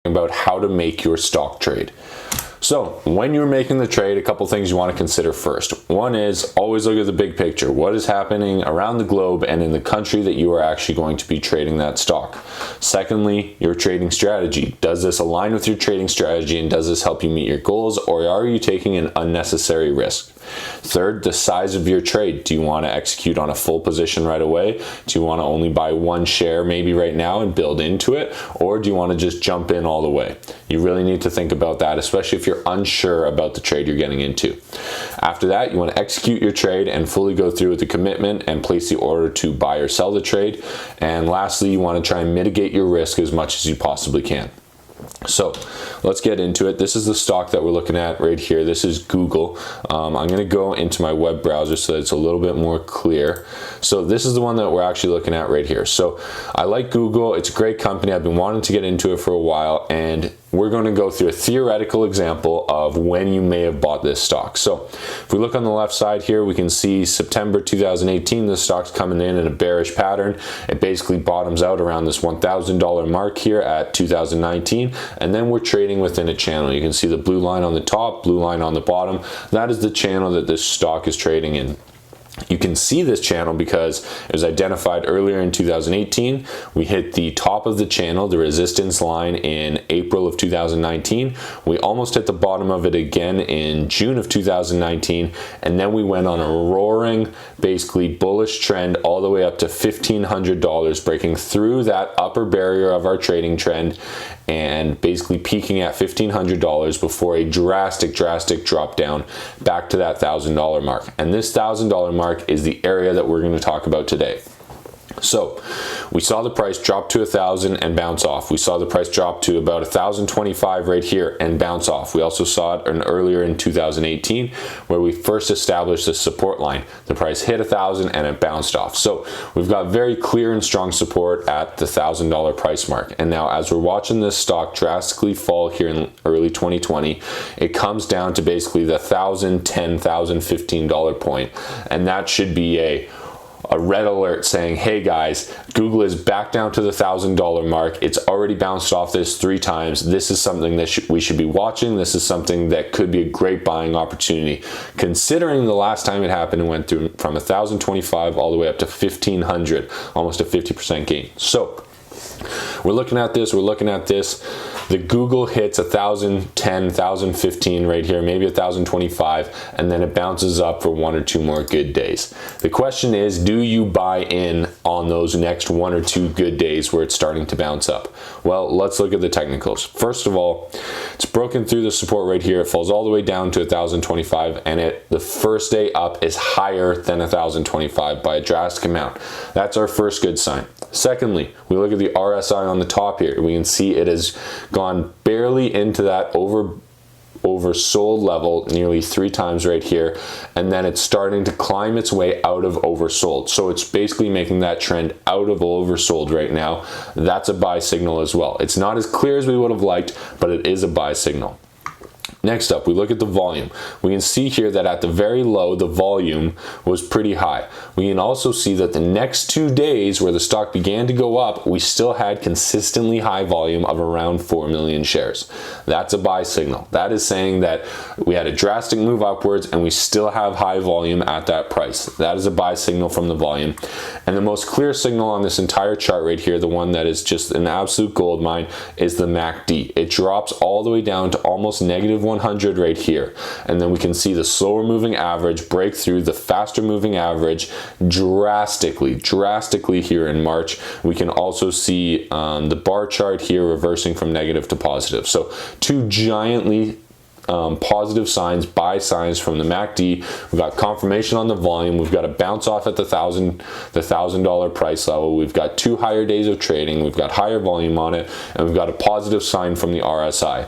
about how to make your stock trade. So when you're making the trade, a couple things you want to consider first. One is always look at the big picture. What is happening around the globe and in the country that you are actually going to be trading that stock? Secondly, your trading strategy. Does this align with your trading strategy and does this help you meet your goals, or are you taking an unnecessary risk? Third, the size of your trade. Do you want to execute on a full position right away? Do you want to only buy one share maybe right now and build into it? Or do you want to just jump in all the way? You really need to think about that, especially if you're unsure about the trade you're getting into. After that, you want to execute your trade and fully go through with the commitment and place the order to buy or sell the trade. And lastly, you want to try and mitigate your risk as much as you possibly can. So let's get into it. This is the stock that we're looking at right here. This is Google. I'm going to go into my web browser so that it's a little bit more clear. So this is the one that we're actually looking at right here. So I like Google. It's a great company. I've been wanting to get into it for a while, and we're going to go through a theoretical example of when you may have bought this stock. So if we look on the left side here, we can see September 2018, the stock's coming in a bearish pattern. It basically bottoms out around this $1,000 mark here at 2019, and then we're trading within a channel. You can see the blue line on the top, blue line on the bottom. That is the channel that this stock is trading in. You can see this channel because it was identified earlier in 2018. We hit the top of the channel, the resistance line, in April of 2019. We almost hit the bottom of it again in June of 2019, and then we went on a roaring, basically bullish trend all the way up to $1,500, breaking through that upper barrier of our trading trend and basically peaking at $1,500 before a drastic drop down back to that $1,000 mark. And this $1,000 mark is the area that we're going to talk about today. So we saw the price drop to 1,000 and bounce off. We saw the price drop to about 1,025 right here and bounce off. We also saw it earlier in 2018 where we first established the support line. The price hit 1,000 and it bounced off. So we've got very clear and strong support at the $1,000 price mark. And now as we're watching this stock drastically fall here in early 2020, it comes down to basically the $1,010, $1,015 point. And that should be a red alert saying, hey guys, Google is back down to the $1,000 mark. It's already bounced off this 3 times. This is something that we should be watching. This is something that could be a great buying opportunity, considering the last time it happened, it went through from 1,025 all the way up to 1,500, almost a 50% gain. So we're looking at this. The Google hits 1,010, 1,015 right here, maybe 1,025, and then it bounces up for 1 or 2 more good days. The question is, do you buy in on those next 1 or 2 good days where it's starting to bounce up? Well, let's look at the technicals. First of all, it's broken through the support right here. It falls all the way down to 1,025, and the first day up is higher than 1,025 by a drastic amount. That's our first good sign. Secondly, we look at the RSI on the top here. We can see it has gone barely into that oversold level nearly 3 times right here, and then it's starting to climb its way out of oversold. So it's basically making that trend out of oversold right now. That's a buy signal as well. It's not as clear as we would have liked, but it is a buy signal. Next up, we look at the volume. We can see here that at the very low, the volume was pretty high. We can also see that the next 2 days where the stock began to go up, we still had consistently high volume of around 4 million shares. That's a buy signal. That is saying that we had a drastic move upwards and we still have high volume at that price. That is a buy signal from the volume. And the most clear signal on this entire chart right here, the one that is just an absolute gold mine, is the MACD. It drops all the way down to almost negative 100 right here, and then we can see the slower moving average break through the faster moving average drastically here in March. We can also see the bar chart here reversing from negative to positive. So 2 giantly positive signs, buy signs from the MACD. We've got confirmation on the volume. We've got a bounce off at the $1,000 price level. We've got 2 higher days of trading. We've got higher volume on it, and we've got a positive sign from the RSI.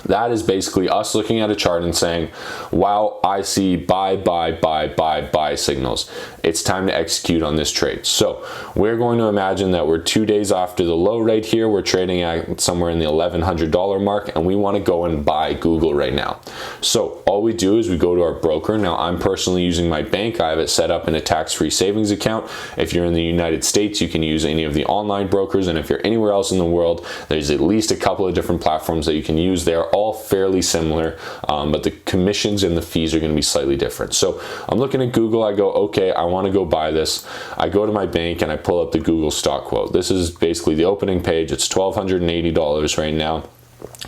That is basically us looking at a chart and saying, wow, I see buy signals. It's time to execute on this trade. So we're going to imagine that we're 2 days after the low right here. We're trading at somewhere in the $1,100 mark, and we want to go and buy Google right now. So all we do is we go to our broker. Now, I'm personally using my bank. I have it set up in a tax-free savings account. If you're in the United States, you can use any of the online brokers. And if you're anywhere else in the world, there's at least a couple of different platforms that you can use. They're all fairly similar, but the commissions and the fees are going to be slightly different. So I'm looking at Google. I go, okay, I want to go buy this. I go to my bank and I pull up the Google stock quote. This is basically the opening page. It's $1,280 right now.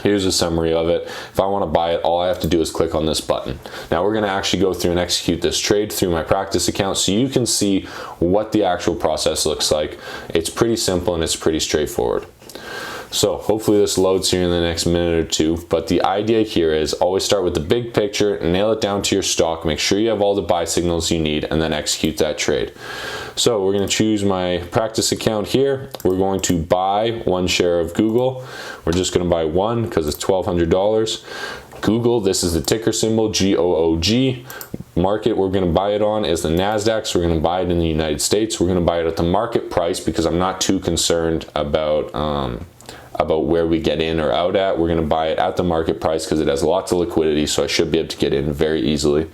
Here's a summary of it. If I want to buy it, all I have to do is click on this button. Now we're going to actually go through and execute this trade through my practice account so you can see what the actual process looks like. It's pretty simple and it's pretty straightforward. So hopefully this loads here in the next minute or two, but the idea here is always start with the big picture, nail it down to your stock, make sure you have all the buy signals you need, and then execute that trade. So we're going to choose my practice account here. We're going to buy 1 share of Google. We're just going to buy 1 because it's $1,200. Google, this is the ticker symbol, GOOG. Market we're going to buy it on is the NASDAQ, so we're going to buy it in the United States. We're going to buy it at the market price because I'm not too concerned about where we get in or out at. We're going to buy it at the market price because it has lots of liquidity, so I should be able to get in very easily.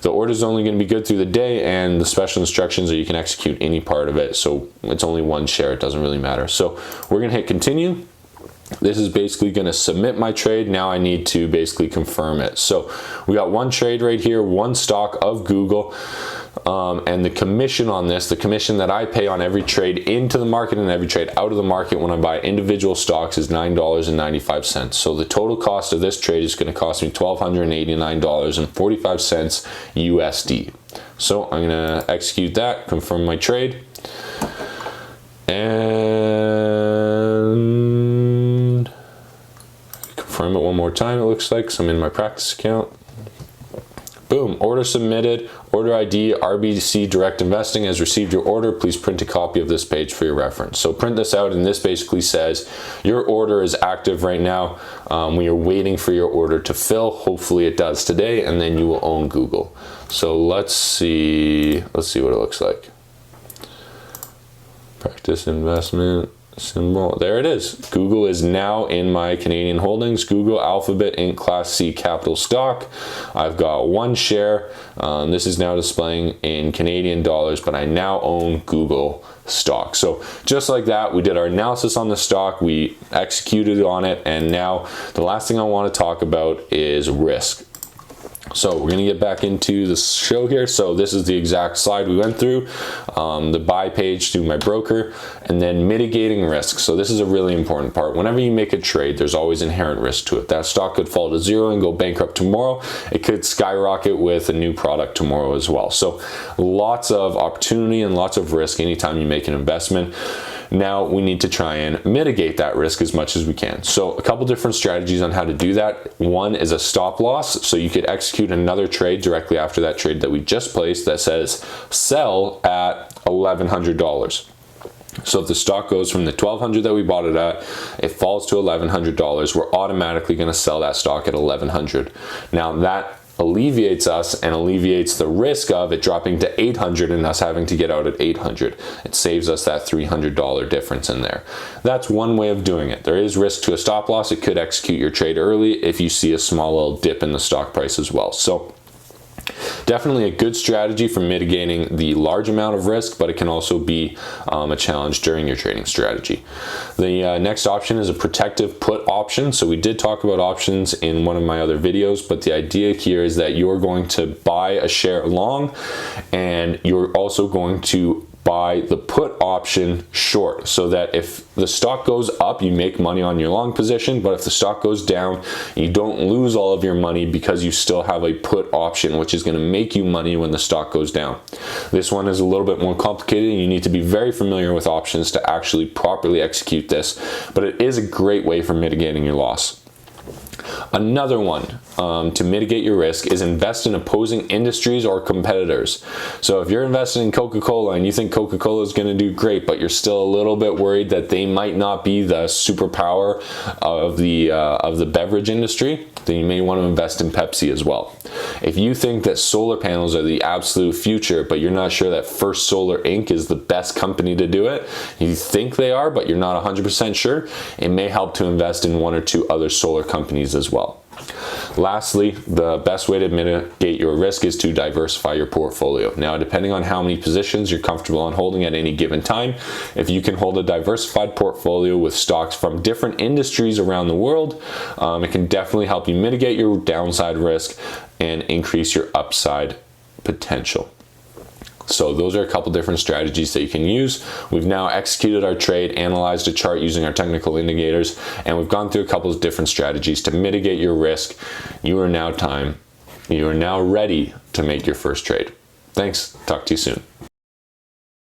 The order is only going to be good through the day, and the special instructions are you can execute any part of it, so it's only 1 share, it doesn't really matter. So we're going to hit continue. This is basically going to submit my trade. Now I need to basically confirm it. So we got 1 trade right here, 1 stock of Google. And the commission on this, the commission that I pay on every trade into the market and every trade out of the market when I buy individual stocks is $9.95. So the total cost of this trade is going to cost me $1,289.45 USD. So I'm going to execute that, confirm my trade, and confirm it one more time. It looks like, so I'm in my practice account. Boom, order submitted, order ID, RBC Direct Investing has received your order. Please print a copy of this page for your reference. So print this out, and this basically says your order is active right now. We are waiting for your order to fill. Hopefully it does today, and then you will own Google. So let's see what it looks like. Practice investment symbol. There it is. Google is now in my Canadian holdings. Google Alphabet Inc. Class C capital stock. I've got 1 share. This is now displaying in Canadian dollars, but I now own Google stock. So just like that, we did our analysis on the stock, we executed on it, and now the last thing I want to talk about is risk. So we're going to get back into the show here. So this is the exact slide we went through, the buy page through my broker, and then mitigating risk. So this is a really important part. Whenever you make a trade, there's always inherent risk to it. That stock could fall to 0 and go bankrupt tomorrow. It could skyrocket with a new product tomorrow as well. So lots of opportunity and lots of risk anytime you make an investment. Now we need to try and mitigate that risk as much as we can. So a couple different strategies on how to do that. One is a stop loss. So you could execute another trade directly after that trade that we just placed that says sell at $1,100. So if the stock goes from the $1,200 that we bought it at, it falls to $1,100, we're automatically going to sell that stock at $1,100. Now that alleviates us and alleviates the risk of it dropping to $800 and us having to get out at $800. It saves us that $300 difference in there. That's one way of doing it. There is risk to a stop loss. It could execute your trade early if you see a small little dip in the stock price as well. So definitely a good strategy for mitigating the large amount of risk, but it can also be a challenge during your trading strategy. The next option is a protective put option. So we did talk about options in one of my other videos, but the idea here is that you're going to buy a share long, and you're also going to buy the put option short, so that if the stock goes up, you make money on your long position, but if the stock goes down, you don't lose all of your money because you still have a put option, which is going to make you money when the stock goes down. This one is a little bit more complicated, and you need to be very familiar with options to actually properly execute this, but it is a great way for mitigating your loss. Another one to mitigate your risk is invest in opposing industries or competitors. So if you're investing in Coca-Cola and you think Coca-Cola is going to do great, but you're still a little bit worried that they might not be the superpower of the beverage industry, then you may want to invest in Pepsi as well. If you think that solar panels are the absolute future, but you're not sure that First Solar Inc. is the best company to do it, you think they are, but you're not 100% sure, it may help to invest in one or two other solar companies as well. Lastly, the best way to mitigate your risk is to diversify your portfolio. Now, depending on how many positions you're comfortable on holding at any given time, if you can hold a diversified portfolio with stocks from different industries around the world, it can definitely help you mitigate your downside risk and increase your upside potential. So those are a couple different strategies that you can use. We've now executed our trade, analyzed a chart using our technical indicators, and we've gone through a couple of different strategies to mitigate your risk. You are now ready to make your first trade. Thanks. Talk to you soon.